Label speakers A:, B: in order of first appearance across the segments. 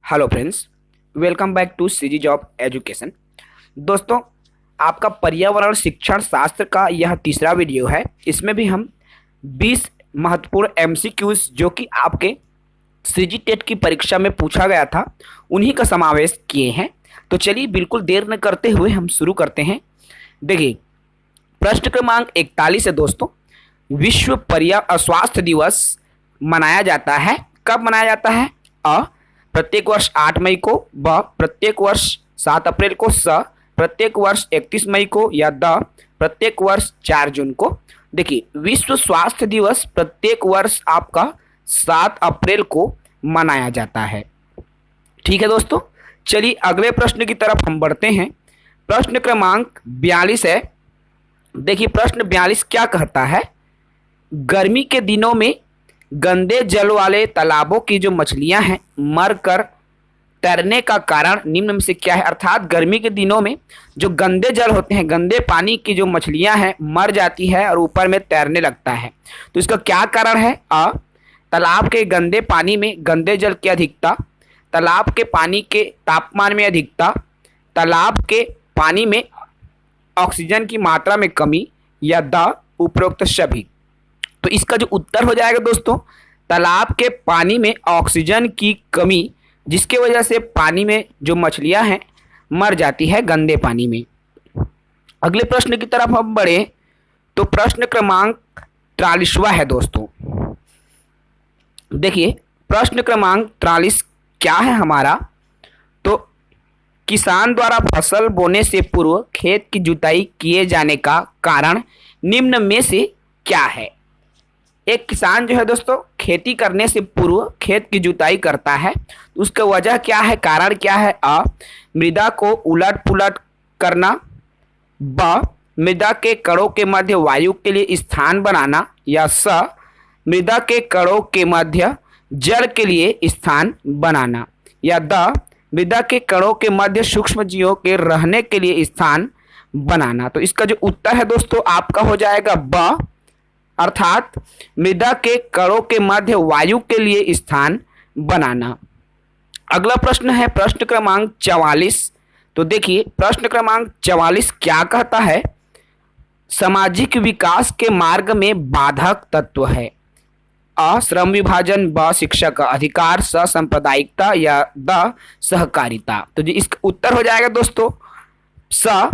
A: Hello friends, welcome back to CG job education. दोस्तों, आपका पर्यावरण शिक्षण शास्त्र का यह तीसरा वीडियो है। इसमें भी हम 20 महत्वपूर्ण एमसीक्यूज जो कि आपके सीजी टेट की परीक्षा में पूछा गया था उन्हीं का समावेश किए हैं। तो चलिए बिल्कुल देर न करते हुए हम शुरू करते हैं। देखिए, प्रश्न क्रमांक 41 है दोस्तों। विश्व स्वास्थ्य दिवस मनाया जाता है। कब मनाया जाता है? प्रत्येक वर्ष 8 मई को, ब प्रत्येक वर्ष 7 अप्रैल को, स प्रत्येक वर्ष 31 मई को, या द प्रत्येक वर्ष 4 जून को। देखिए, विश्व स्वास्थ्य दिवस प्रत्येक वर्ष आपका 7 अप्रैल को मनाया जाता है। ठीक है दोस्तों, चलिए अगले प्रश्न की तरफ हम बढ़ते हैं। प्रश्न क्रमांक 42 है। देखिए, प्रश्न 42 क्या कहता है? गर्मी के दिनों में गंदे जल वाले तालाबों की जो मछलियां हैं मरकर तैरने का कारण निम्न में से क्या है? अर्थात गर्मी के दिनों में जो गंदे जल होते हैं, गंदे पानी की जो मछलियां हैं मर जाती है और ऊपर में तैरने लगता है। तो इसका क्या कारण है? तालाब के गंदे पानी में गंदे जल की अधिकता, तालाब के पानी के तापमान में अधिकता, तालाब के पानी में ऑक्सीजन की मात्रा में कमी, या द उपरोक्त सभी। तो इसका जो उत्तर हो जाएगा दोस्तों, तालाब के पानी में ऑक्सीजन की कमी, जिसके वजह से पानी में जो मछलियां हैं मर जाती है गंदे पानी में। अगले प्रश्न की तरफ हम बढ़े तो प्रश्न क्रमांक 43वां है दोस्तों। देखिए, प्रश्न क्रमांक 43 क्या है हमारा? तो किसान द्वारा फसल बोने से पूर्व खेत की जुताई किए जाने का कारण निम्न में से क्या है? एक किसान जो है दोस्तों खेती करने से पूर्व खेत की जुताई करता है। उसका वजह क्या है, कारण क्या है? मृदा को उलट पुलट करना, ब मृदा के कणों के मध्य वायु के लिए स्थान बनाना, या स मृदा के कणों के मध्य जल के लिए स्थान बनाना, या द मृदा के कणों के मध्य सूक्ष्म जीवों के रहने के लिए स्थान बनाना। तो इसका जो उत्तर है दोस्तों आपका हो जाएगा ब, अर्थात मृदा के कणों के मध्य वायु के लिए स्थान बनाना। अगला प्रश्न है प्रश्न क्रमांक 44। तो देखिए, प्रश्न क्रमांक 44 क्या कहता है? सामाजिक विकास के मार्ग में बाधक तत्व है। श्रम विभाजन, ब शिक्षा का अधिकार, स सांप्रदायिकता, या द सहकारिता। तो जी इसका उत्तर हो जाएगा दोस्तों स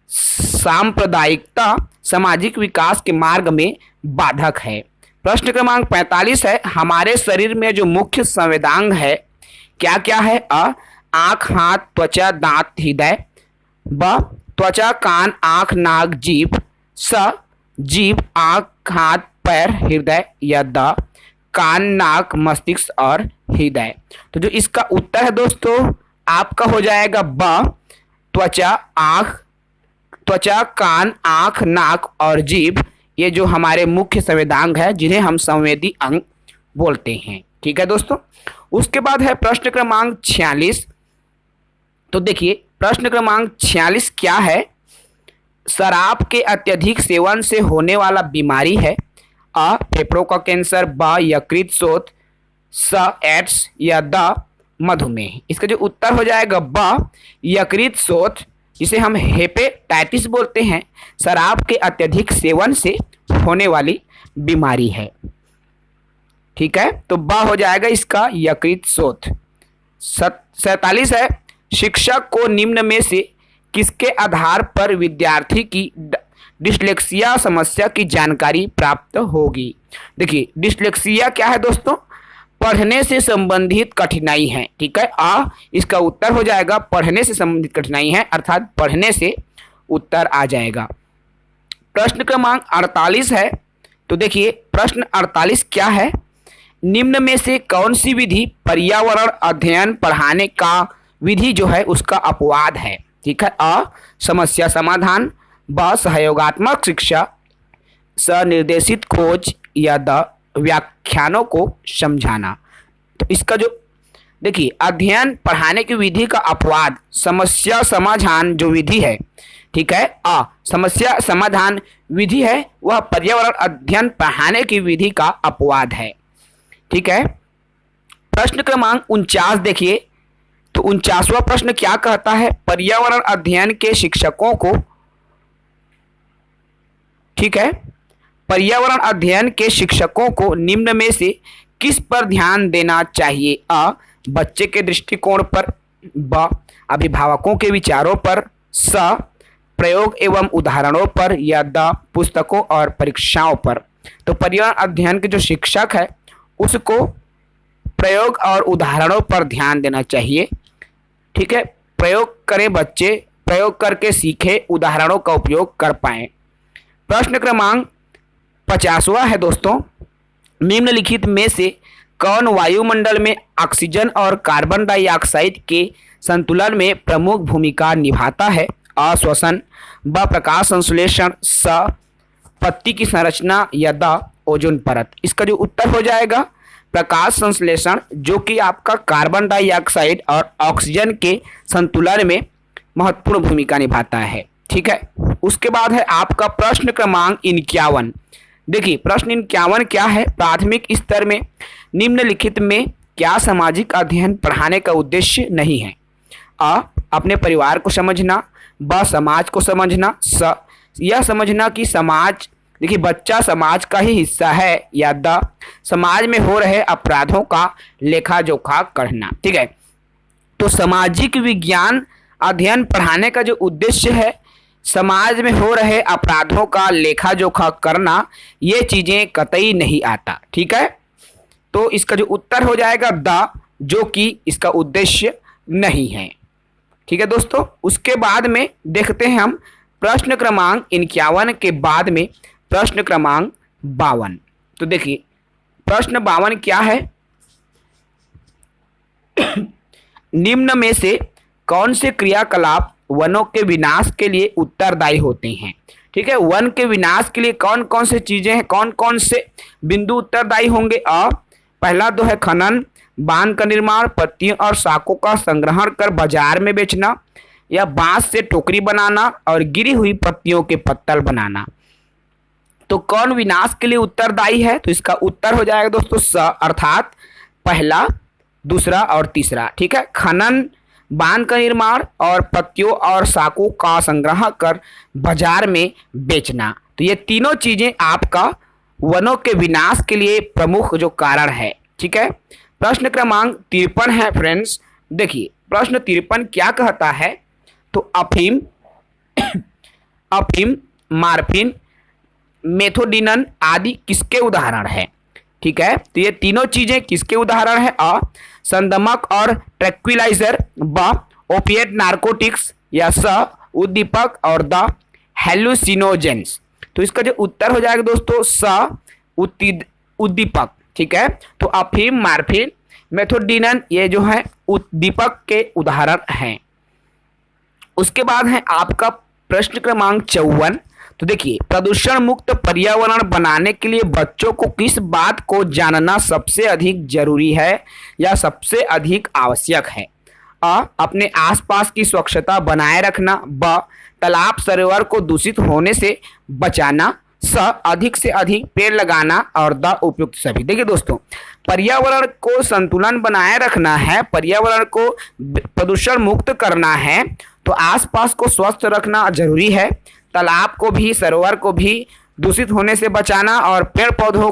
A: सांप्रदायिकता सामाजिक विकास के मार्ग में बाधक है। प्रश्न क्रमांक 45 है। हमारे शरीर में जो मुख्य संवेदांग है क्या क्या है? आँख, हाथ, त्वचा, दांत, हृदय, ब त्वचा, कान, आँख, नाक, जीभ, स जीभ, आँख, हाथ, पैर, हृदय, या द कान, नाक, मस्तिष्क और हृदय। तो जो इसका उत्तर है दोस्तों आपका हो जाएगा ब त्वचा, कान, आँख, नाक और जीभ, ये जो हमारे मुख्य संवेदांग है जिन्हें हम संवेदी अंग बोलते हैं। ठीक है दोस्तों। उसके बाद है प्रश्न क्रमांक 46। तो देखिए, प्रश्न क्रमांक 46 क्या है? शराब के अत्यधिक सेवन से होने वाला बीमारी है। फेफड़ों का कैंसर, ब यकृत शोथ, स एड्स, या द मधुमेह। इसका जो उत्तर हो जाएगा ब यकृत शोथ, जिसे हम हेपेटाइटिस बोलते हैं, शराब के अत्यधिक सेवन से होने वाली बीमारी है। ठीक है, तो ब हो जाएगा इसका यकृत शोथ। 47 है। शिक्षक को निम्न में से किसके आधार पर विद्यार्थी की डिस्लेक्सिया समस्या की जानकारी प्राप्त होगी? देखिए, डिस्लेक्सिया क्या है दोस्तों? पढ़ने से संबंधित कठिनाई है। ठीक है, इसका उत्तर हो जाएगा पढ़ने से संबंधित कठिनाई है, अर्थात पढ़ने से उत्तर आ जाएगा। प्रश्न क्रमांक 48 है। तो देखिए, प्रश्न 48 क्या है? निम्न में से कौन सी विधि पर्यावरण अध्ययन पढ़ाने का विधि जो है उसका अपवाद है? ठीक है, समस्या समाधान, ब सहयोगात्मक शिक्षा, स निर्देशित खोज, या द व्याख्यानों को समझाना। तो इसका जो देखिए अध्ययन पढ़ाने की विधि का अपवाद समस्या समाधान जो विधि है, ठीक है, समस्या समाधान विधि है वह पर्यावरण अध्ययन पढ़ाने की विधि का अपवाद है। ठीक है, प्रश्न क्रमांक 49 देखिए। तो 49वां प्रश्न क्या कहता है, पर्यावरण अध्ययन के शिक्षकों को, ठीक है, पर्यावरण अध्ययन के शिक्षकों को निम्न में से किस पर ध्यान देना चाहिए? अ, बच्चे के दृष्टिकोण पर, ब, अभिभावकों के विचारों पर, स, प्रयोग एवं उदाहरणों पर, या द, पुस्तकों और परीक्षाओं पर। तो पर्यावरण अध्ययन के जो शिक्षक है उसको प्रयोग और उदाहरणों पर ध्यान देना चाहिए, ठीक है। प्रयोग करें बच्चे, प्रयोग करके सीखे, उदाहरणों का उपयोग कर पाएं। प्रश्न क्रमांक 50वां है दोस्तों, निम्नलिखित में से कौन वायुमंडल में ऑक्सीजन और कार्बन डाइऑक्साइड के संतुलन में प्रमुख भूमिका निभाता है? अ, श्वसन, ब, प्रकाश संश्लेषण, स, पत्ती की संरचना, या द, ओजोन परत। इसका जो उत्तर हो जाएगा प्रकाश संश्लेषण, जो कि आपका कार्बन डाइऑक्साइड और ऑक्सीजन के संतुलन में महत्वपूर्ण भूमिका निभाता है, ठीक है। उसके बाद है आपका प्रश्न क्रमांक 51। देखिए प्रश्न 51 क्या है, प्राथमिक स्तर में निम्नलिखित में क्या सामाजिक अध्ययन पढ़ाने का उद्देश्य नहीं है? अ, अपने परिवार को समझना, ब, समाज को समझना, स, यह समझना कि समाज, देखिए बच्चा समाज का ही हिस्सा है, या द, समाज में हो रहे अपराधों का लेखा जोखा करना, ठीक है। तो सामाजिक विज्ञान अध्ययन पढ़ाने का जो उद्देश्य है, समाज में हो रहे अपराधों का लेखा जोखा करना, ये चीजें कतई नहीं आता, ठीक है। तो इसका जो उत्तर हो जाएगा द, जो कि इसका उद्देश्य नहीं है, ठीक है दोस्तों। उसके बाद में देखते हैं हम प्रश्न क्रमांक 51 के बाद में प्रश्न क्रमांक 52। तो देखिए प्रश्न 52 क्या है, निम्न में से कौन से क्रियाकलाप वनों के विनाश के लिए उत्तरदायी होते हैं? ठीक है, वन के विनाश के लिए कौन कौन से चीजें हैं, कौन कौन से बिंदु उत्तरदायी होंगे? पहला तो है खनन, बांध का निर्माण, पत्तियों और शाखों का संग्रहण कर बाजार में बेचना, या बांस से टोकरी बनाना और गिरी हुई पत्तियों के पत्तल बनाना। तो कौन विनाश के लिए उत्तरदायी है? तो इसका उत्तर हो जाएगा दोस्तों स, अर्थात पहला, दूसरा और तीसरा, ठीक है। खनन, बांध का निर्माण और पत्तियों और शाखों का संग्रह कर बाजार में बेचना। तो ये तीनों चीजें आपका वनों के विनाश के लिए प्रमुख जो कारण है, ठीक है। प्रश्न क्रमांक 53 है फ्रेंड्स। देखिए प्रश्न 53 क्या कहता है, तो अफीम अफीम, मार्फिन, मेथोडिनन आदि किसके उदाहरण है? ठीक है, तो ये तीनों चीजें किसके उदाहरण है? अ, संदमक और ट्रैंक्विलाइजर, ब, ओपिएट नार्कोटिक्स, या स, उद्दीपक और द, हेलुसिनोजेंस। तो इसका जो उत्तर हो जाएगा दोस्तों स, उद्दीपक, ठीक है। तो अफीम, मार्फिन, मेथोडिनन ये जो है उद्दीपक के उदाहरण हैं। उसके बाद है आपका प्रश्न क्रमांक 54। तो देखिए प्रदूषण मुक्त पर्यावरण बनाने के लिए बच्चों को किस बात को जानना सबसे अधिक जरूरी है या सबसे अधिक आवश्यक है? अ, अपने आसपास की स्वच्छता बनाए रखना, ब, तालाब सरोवर को दूषित होने से बचाना, स, अधिक से अधिक पेड़ लगाना और द, उपयुक्त सभी। देखिए दोस्तों पर्यावरण को संतुलन बनाए रखना है, पर्यावरण को प्रदूषण मुक्त करना है, तो आसपास को स्वस्थ रखना जरूरी है, तालाब को भी, सरोवर को भी दूषित होने से बचाना और पेड़ पौधों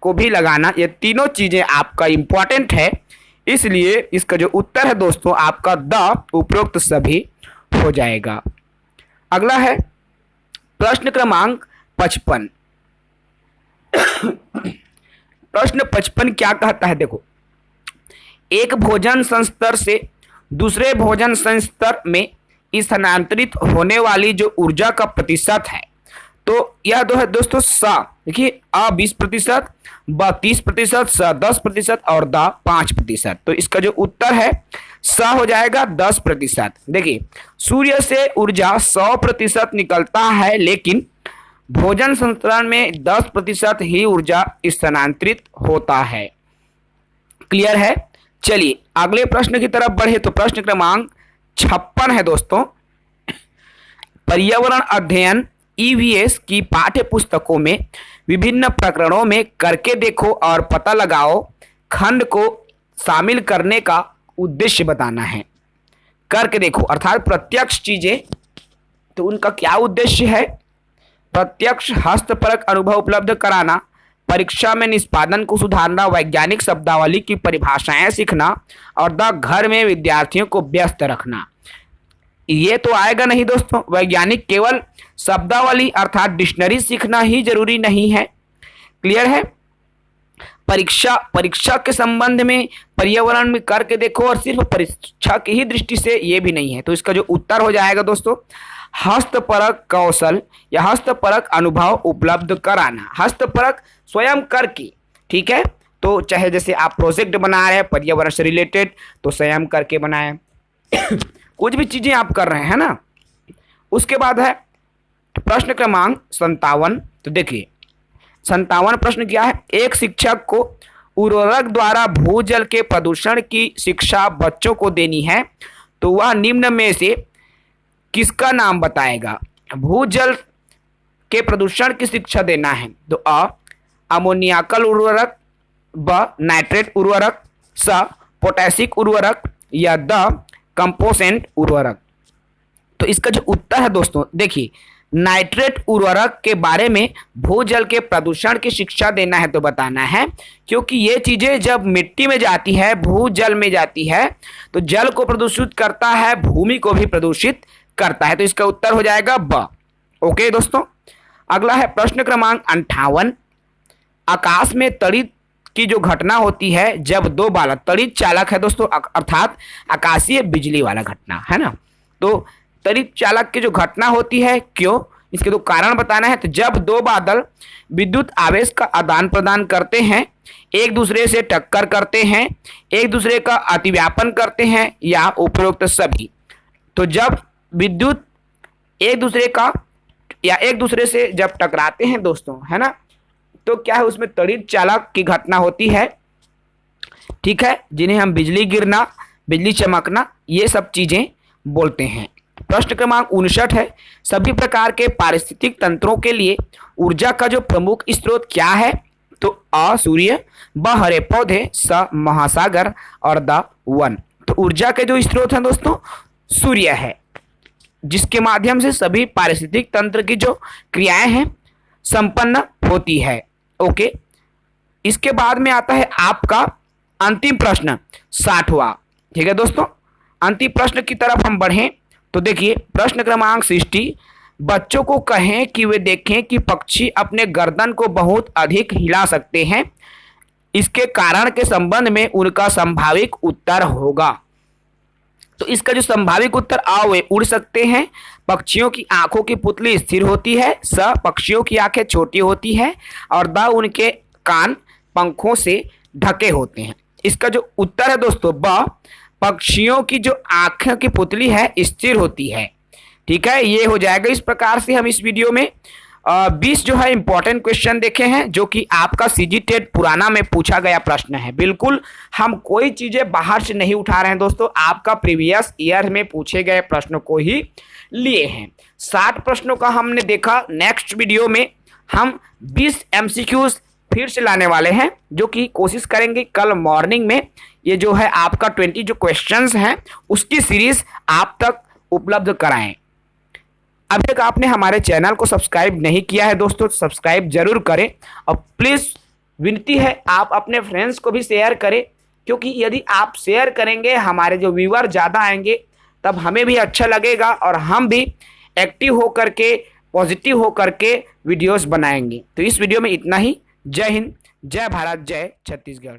A: को भी लगाना, ये तीनों चीजें आपका इम्पोर्टेंट है। इसलिए इसका जो उत्तर है दोस्तों आपका द, उपरोक्त सभी हो जाएगा। अगला है प्रश्न क्रमांक 55। प्रश्न 55 क्या कहता है, देखो एक भोजन संस्तर से दूसरे भोजन संस्तर में स्थानांतरित होने वाली जो ऊर्जा का प्रतिशत है, तो यह दो है दोस्तों स। देखिए अ 20%, ब 30%, स 10% और द 5%। तो इसका जो उत्तर है स हो जाएगा 10%। देखिए सूर्य से ऊर्जा 100% निकलता है, लेकिन भोजन संस्करण में 10% ही ऊर्जा स्थानांतरित होता है। क्लियर है? चलिए अगले प्रश्न की तरफ बढ़े। तो प्रश्न क्रमांक 56 है दोस्तों, पर्यावरण अध्ययन ईवीएस की पाठ्य पुस्तकों में विभिन्न प्रकरणों में करके देखो और पता लगाओ खंड को शामिल करने का उद्देश्य बताना है। करके देखो अर्थात प्रत्यक्ष चीजें, तो उनका क्या उद्देश्य है? प्रत्यक्ष हस्तपरक अनुभव उपलब्ध कराना, परीक्षा में निष्पादन को सुधारना, वैज्ञानिक शब्दावली की परिभाषाएं सीखना और घर में विद्यार्थियों को व्यस्त रखना। ये तो आएगा नहीं दोस्तों। वैज्ञानिक केवल शब्दावली अर्थात डिक्शनरी सीखना ही जरूरी नहीं है। क्लियर है? परीक्षा के संबंध में पर्यावरण में करके देखो, और सिर्फ परीक्षा की ही दृष्टि से ये भी नहीं है। तो इसका जो उत्तर हो जाएगा दोस्तों, हस्तपरक कौशल या हस्तपरक अनुभव उपलब्ध कराना। हस्तपरक स्वयं करके, ठीक है। तो चाहे जैसे आप प्रोजेक्ट बना रहे हैं पर्यावरण से रिलेटेड, तो स्वयं करके बनाएं। कुछ भी चीजें आप कर रहे हैं ना। उसके बाद है प्रश्न क्रमांक 57। तो देखिए 57 प्रश्न क्या है? एक शिक्षक को उर्वरक द्वारा भूजल के प्रदूषण की शिक्षा बच्चों को देनी है, तो वह निम्न में से किसका नाम बताएगा? भूजल के प्रदूषण की शिक्षा देना है तो अ अमोनियाकल उर्वरक, ब नाइट्रेट उर्वरक, स पोटेशिक उर्वरक या द कंपोसेंट उर्वरक। तो इसका जो उत्तर है दोस्तों, देखिए नाइट्रेट उर्वरक के बारे में भूजल के प्रदूषण की शिक्षा देना है तो बताना है, क्योंकि ये चीजें जब मिट्टी में जाती है, भूजल में जाती है, तो जल को प्रदूषित करता है, भूमि को भी प्रदूषित करता है। तो इसका उत्तर हो जाएगा ब। ओके दोस्तों, अगला है प्रश्न क्रमांक 58। आकाश में तड़ित की जो घटना होती है जब दो बालक, तड़ित चालक है दोस्तों, अर्थात आकाशीय बिजली वाला घटना है ना। तो तड़ित चालक की जो घटना होती है, क्यों, इसके दो कारण बताना है। तो जब दो बादल विद्युत आवेश का आदान प्रदान करते हैं, एक दूसरे से टक्कर करते हैं, एक दूसरे का अतिव्यापन करते हैं या उपरोक्त सभी। तो जब विद्युत एक दूसरे का या एक दूसरे से जब टकराते हैं दोस्तों, है ना, तो क्या है, उसमें तड़ित चालक की घटना होती है। ठीक है, जिन्हें हम बिजली गिरना, बिजली चमकना, ये सब चीजें बोलते हैं। प्रश्न क्रमांक 59 है। सभी प्रकार के पारिस्थितिक तंत्रों के लिए ऊर्जा का जो प्रमुख स्रोत क्या है? तो अ सूर्य, ब हरे पौधे, स महासागर और द वन। तो ऊर्जा के जो स्रोत हैं दोस्तों, सूर्य है, जिसके माध्यम से सभी पारिस्थितिक तंत्र की जो क्रियाएं हैं संपन्न होती है। ओके, इसके बाद में आता है आपका अंतिम प्रश्न 60वां। ठीक है दोस्तों, अंतिम प्रश्न की तरफ हम बढ़ें तो देखिए प्रश्न क्रमांक 60। बच्चों को कहें कि वे देखें कि पक्षी अपने गर्दन को बहुत अधिक हिला सकते हैं, इसके कारण के संबंध में उनका संभावित उत्तर होगा। तो इसका जो संभावित उत्तर आ, वे उड़ सकते हैं, पक्षियों की आंखों की पुतली स्थिर होती है, स पक्षियों की आंखें छोटी होती है और द उनके कान पंखों से ढके होते हैं। इसका जो उत्तर है दोस्तों ब, पक्षियों की जो आंखों की पुतली है स्थिर होती है। ठीक है, ये हो जाएगा। इस प्रकार से हम इस वीडियो में 20 जो है इंपॉर्टेंट क्वेश्चन देखे हैं, जो कि आपका सीजी टेट पुराना में पूछा गया प्रश्न है। बिल्कुल हम कोई चीजें बाहर से नहीं उठा रहे हैं दोस्तों, आपका प्रीवियस ईयर में पूछे गए प्रश्नों को ही लिए हैं। 60 प्रश्नों का हमने देखा। नेक्स्ट वीडियो में हम 20 MCQs फिर से लाने वाले हैं, जो कि कोशिश करेंगे कल मॉर्निंग में ये जो है आपका 20 जो क्वेश्चंस हैं उसकी सीरीज आप तक उपलब्ध कराएं। अभी तक आपने हमारे चैनल को सब्सक्राइब नहीं किया है दोस्तों, सब्सक्राइब जरूर करें और प्लीज़ विनती है आप अपने फ्रेंड्स को भी शेयर करें, क्योंकि यदि आप शेयर करेंगे हमारे जो व्यूअर ज़्यादा आएंगे, तब हमें भी अच्छा लगेगा और हम भी एक्टिव हो करके, पॉजिटिव हो करके वीडियोस बनाएंगे। तो इस वीडियो में इतना ही। जय हिंद, जय भारत, जय छत्तीसगढ़।